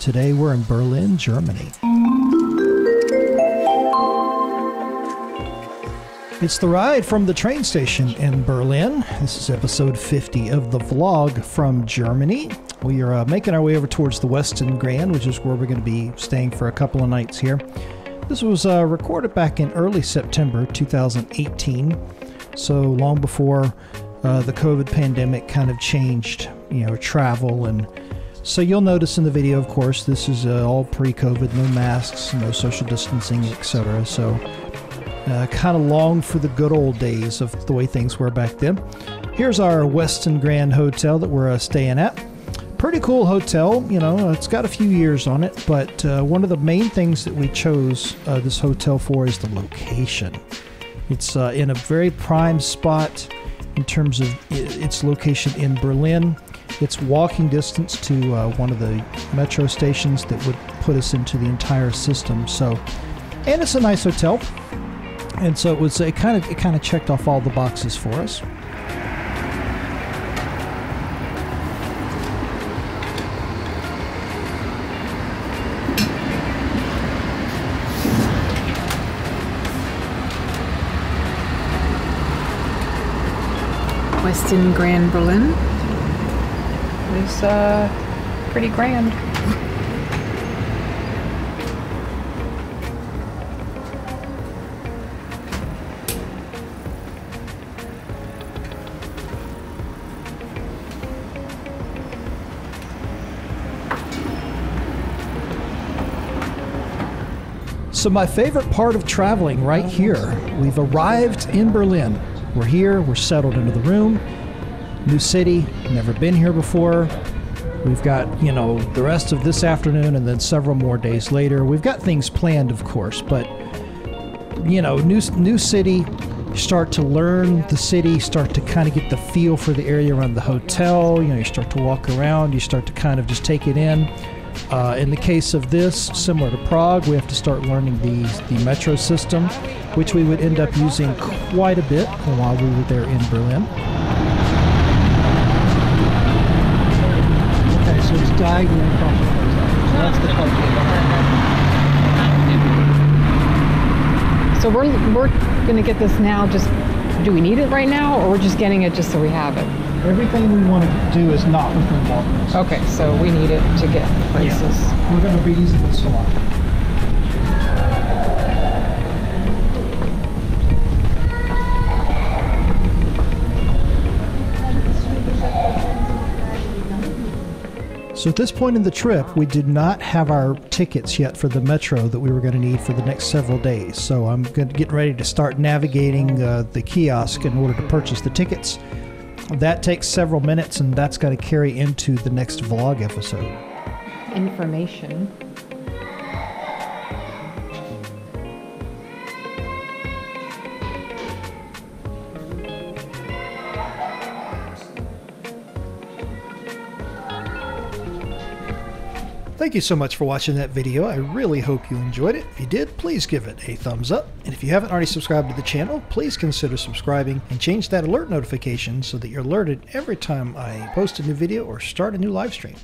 Today we're in Berlin, Germany. It's the ride from the train station in Berlin. This is episode 50 of the vlog from Germany. We are making our way over towards the Westin Grand, which is where we're going to be staying for a couple of nights here. This was recorded back in early September 2018, so long before the COVID pandemic kind of changed, travel. And so you'll notice in the video, of course, this is all pre-COVID, no masks, no social distancing, etc. So kind of long for the good old days of the way things were back then. Here's our Westin Grand hotel that we're staying at. Pretty cool hotel, it's got a few years on it, but one of the main things that we chose this hotel for is the location. It's in a very prime spot in terms of its location in Berlin. It's walking distance to one of the metro stations that would put us into the entire system. And it's a nice hotel, and so it kind of checked off all the boxes for us. Westin Grand, Berlin. It's pretty grand. So my favorite part of traveling right here, we've arrived in Berlin. We're here, we're settled into the room, new city, never been here before. We've got, the rest of this afternoon and then several more days later. We've got things planned, of course, but, new city, you start to learn the city, start to kind of get the feel for the area around the hotel, you start to walk around, you start to kind of just take it in. In the case of this, similar to Prague, we have to start learning the metro system, which we would end up using quite a bit while we were there in Berlin. Okay, so it's diagonal across the hotel. So that's the part. So we're going to get this now. Just, do we need it right now, or we're just getting it just so we have it? Everything we want to do is not within walking distance. Okay, so we need it to get places. Yeah. We're going to be using this a lot. So at this point in the trip, we did not have our tickets yet for the metro that we were going to need for the next several days. So I'm going to get ready to start navigating the kiosk in order to purchase the tickets. That takes several minutes, and that's going to carry into the next vlog episode. Information. Thank you so much for watching that video. I really hope you enjoyed it. If you did, please give it a thumbs up. And if you haven't already subscribed to the channel, please consider subscribing and change that alert notification so that you're alerted every time I post a new video or start a new live stream.